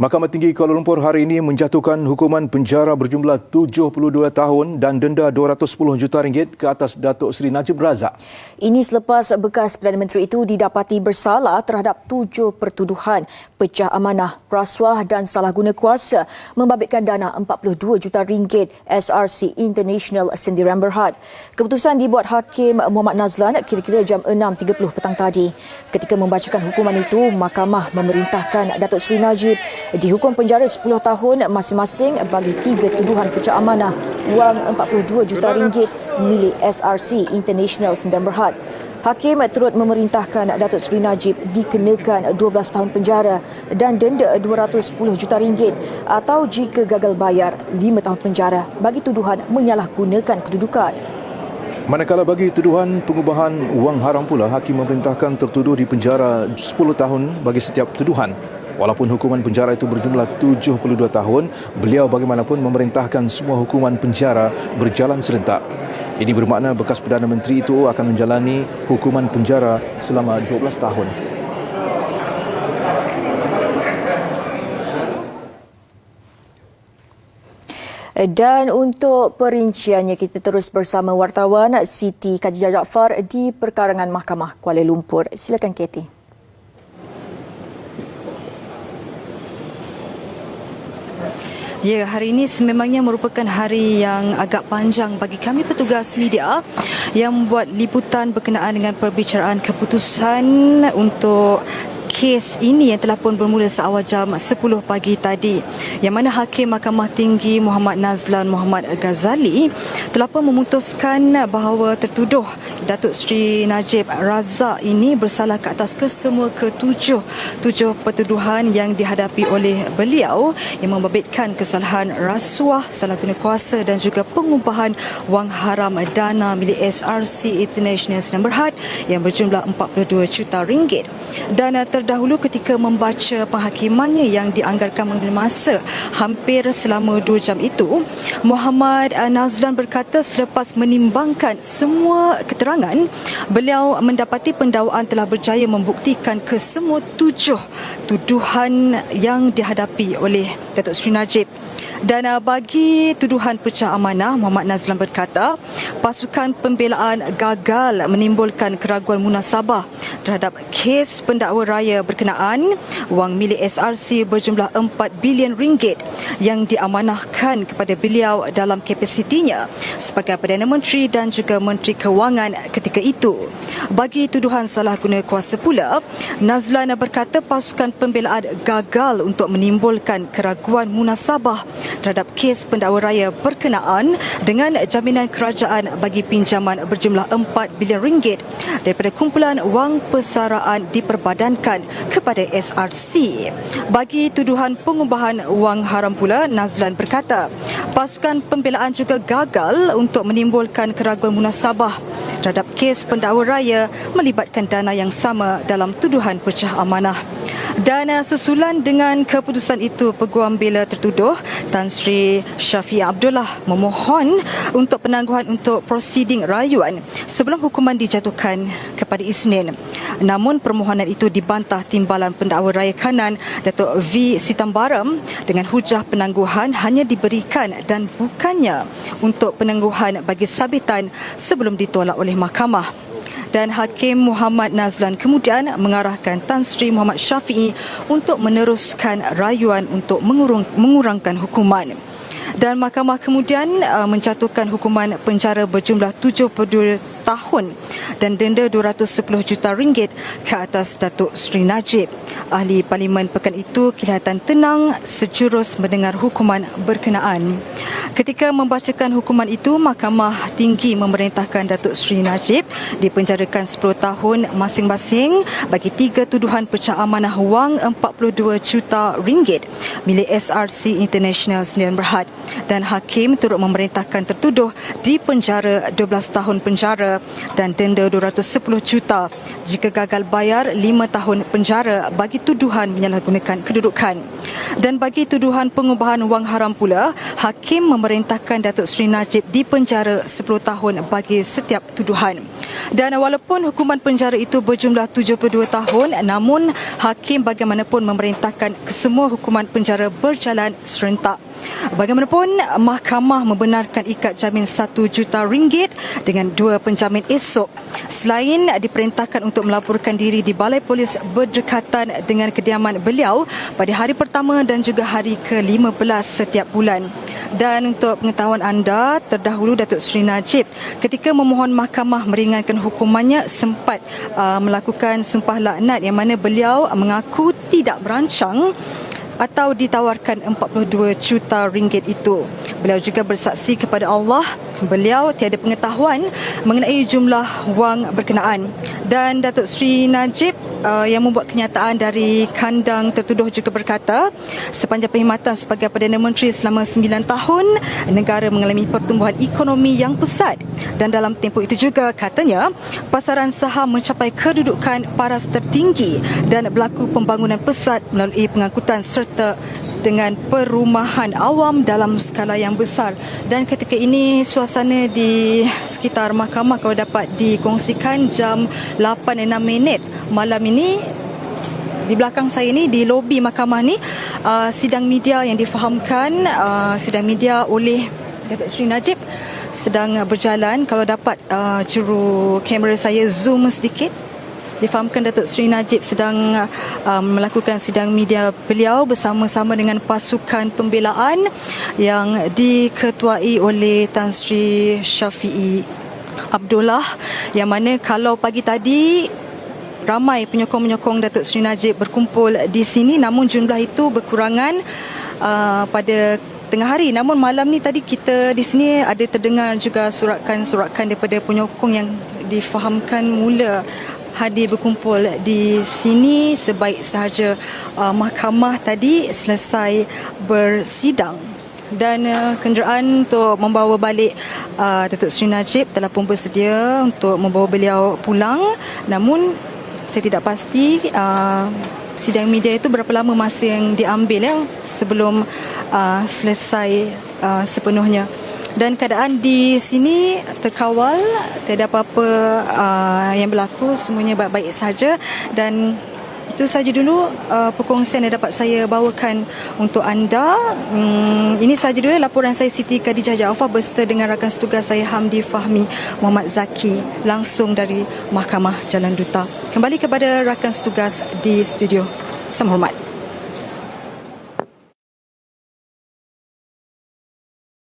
Mahkamah Tinggi Kuala Lumpur hari ini menjatuhkan hukuman penjara berjumlah 72 tahun dan denda RM210 juta ke atas Datuk Seri Najib Razak. Ini selepas bekas Perdana Menteri itu didapati bersalah terhadap 7 pertuduhan pecah amanah, rasuah dan salah guna kuasa membabitkan dana RM42 juta SRC International Sdn Bhd. Keputusan dibuat Hakim Muhammad Nazlan kira-kira jam 6.30 petang tadi. Ketika membacakan hukuman itu, Mahkamah memerintahkan Datuk Seri Najib dihukum penjara 10 tahun masing-masing bagi 3 tuduhan pecah amanah wang RM42 juta milik SRC International Sdn Bhd. Hakim turut memerintahkan Datuk Seri Najib dikenakan 12 tahun penjara dan denda RM210 juta atau jika gagal bayar 5 tahun penjara bagi tuduhan menyalahgunakan kedudukan. Manakala bagi tuduhan pengubahan wang haram pula, Hakim memerintahkan tertuduh di penjara 10 tahun bagi setiap tuduhan. Walaupun hukuman penjara itu berjumlah 72 tahun, beliau bagaimanapun memerintahkan semua hukuman penjara berjalan serentak. Ini bermakna bekas Perdana Menteri itu akan menjalani hukuman penjara selama 12 tahun. Dan untuk perinciannya, kita terus bersama wartawan Siti Khadijah Jaafar di Perkarangan Mahkamah Kuala Lumpur. Silakan Katie. Ya, hari ini sememangnya merupakan hari yang agak panjang bagi kami petugas media yang membuat liputan berkenaan dengan perbicaraan keputusan untuk kes ini yang telah pun bermula seawal jam 10 pagi tadi, yang mana Hakim Mahkamah Tinggi Muhammad Nazlan Muhammad Ghazali telah pun memutuskan bahawa tertuduh Datuk Seri Najib Razak ini bersalah ke atas kesemua tujuh pertuduhan yang dihadapi oleh beliau yang membabitkan kesalahan rasuah, salah guna kuasa dan juga pengubahan wang haram dana milik SRC International Sdn Bhd yang berjumlah RM42 juta. Dan terdahulu ketika membaca penghakimannya yang dianggarkan mengambil masa hampir selama 2 jam itu, Muhammad Nazlan berkata selepas menimbangkan semua keterangan, beliau mendapati pendakwaan telah berjaya membuktikan kesemua 7 tuduhan yang dihadapi oleh Datuk Seri Najib. Dan bagi tuduhan pecah amanah, Muhammad Nazlan berkata pasukan pembelaan gagal menimbulkan keraguan munasabah terhadap kes pendakwa raya berkenaan wang milik SRC berjumlah RM4 bilion yang diamanahkan kepada beliau dalam kapasitinya sebagai Perdana Menteri dan juga Menteri Kewangan ketika itu. Bagi tuduhan salah guna kuasa pula, Nazlan berkata pasukan pembelaan gagal untuk menimbulkan keraguan munasabah terhadap kes pendakwa raya berkenaan dengan jaminan kerajaan bagi pinjaman berjumlah RM4 bilion daripada kumpulan wang persaraan diperbadankan kepada SRC. Bagi tuduhan pengubahan wang haram pula, Nazlan berkata pasukan pembelaan juga gagal untuk menimbulkan keraguan munasabah terhadap kes pendakwa raya melibatkan dana yang sama dalam tuduhan pecah amanah. Dan susulan dengan keputusan itu, Peguam Bela tertuduh Tan Sri Syafiee Abdullah memohon untuk penangguhan untuk prosiding rayuan sebelum hukuman dijatuhkan kepada Isnin. Namun permohonan itu dibantah Timbalan Pendakwa Raya Kanan Datuk V. Sitambaram dengan hujah penangguhan hanya diberikan dan bukannya untuk penangguhan bagi sabitan sebelum ditolak oleh mahkamah. Dan Hakim Muhammad Nazlan kemudian mengarahkan Tan Sri Muhammad Syafiee untuk meneruskan rayuan untuk mengurangkan hukuman. Dan mahkamah kemudian menjatuhkan hukuman penjara berjumlah 72 tahun dan denda RM210 juta ke atas Datuk Seri Najib. Ahli Parlimen pekan itu kelihatan tenang sejurus mendengar hukuman berkenaan. Ketika membacakan hukuman itu, Mahkamah Tinggi memerintahkan Datuk Seri Najib dipenjarakan 10 tahun masing-masing bagi 3 tuduhan pecah amanah wang RM42 juta milik SRC International Sdn Bhd. Dan Hakim turut memerintahkan tertuduh dipenjara 12 tahun penjara penjara dan denda 210 juta jika gagal bayar 5 tahun penjara bagi tuduhan menyalahgunakan kedudukan. Dan bagi tuduhan pengubahan wang haram pula, hakim memerintahkan Datuk Seri Najib dipenjara 10 tahun bagi setiap tuduhan. Dan walaupun hukuman penjara itu berjumlah 72 tahun, namun hakim bagaimanapun memerintahkan kesemua hukuman penjara berjalan serentak. Bagaimanapun, mahkamah membenarkan ikat jamin RM1 juta dengan 2 penjamin esok. Selain diperintahkan untuk melaporkan diri di Balai Polis berdekatan dengan kediaman beliau pada hari pertama dan juga hari ke-15 setiap bulan. Dan untuk pengetahuan anda, terdahulu Datuk Seri Najib ketika memohon mahkamah meringankan hukumannya sempat melakukan sumpah laknat yang mana beliau mengaku tidak merancang atau ditawarkan RM42 juta itu. Beliau juga bersaksi kepada Allah, beliau tiada pengetahuan mengenai jumlah wang berkenaan. Dan Datuk Seri Najib yang membuat kenyataan dari kandang tertuduh juga berkata, sepanjang perkhidmatan sebagai Perdana Menteri selama 9 tahun, negara mengalami pertumbuhan ekonomi yang pesat. Dan dalam tempoh itu juga katanya, pasaran saham mencapai kedudukan paras tertinggi dan berlaku pembangunan pesat melalui pengangkutan serta dengan perumahan awam dalam skala yang besar. Dan ketika ini suasana di sekitar mahkamah kalau dapat dikongsikan jam 8:06 malam ini, di belakang saya ni di lobi mahkamah ni sidang media yang difahamkan sidang media oleh Datuk Seri Najib sedang berjalan. Kalau dapat juru kamera saya zoom sedikit, difahamkan Datuk Seri Najib sedang melakukan sidang media beliau bersama-sama dengan pasukan pembelaan yang diketuai oleh Tan Sri Syafiee Abdullah, yang mana kalau pagi tadi ramai penyokong-penyokong Datuk Seri Najib berkumpul di sini, namun jumlah itu berkurangan pada tengah hari. Namun malam ni tadi kita di sini ada terdengar juga sorakan-sorakan daripada penyokong yang difahamkan mula hadir berkumpul di sini sebaik sahaja mahkamah tadi selesai bersidang. Dan kenderaan untuk membawa balik Datuk Seri Najib telah pun bersedia untuk membawa beliau pulang. Namun saya tidak pasti sidang media itu berapa lama masa yang diambil sebelum selesai sepenuhnya. Dan keadaan di sini terkawal, tiada apa-apa yang berlaku, semuanya baik-baik saja. Dan itu saja dulu perkongsian yang dapat saya bawakan untuk anda. Ini saja dulu laporan saya, Siti Khadijah Jaafar beserta dengan rakan setugas saya Hamdi Fahmi Muhammad Zaki langsung dari Mahkamah Jalan Duta. Kembali kepada rakan setugas di studio. Sama hormat.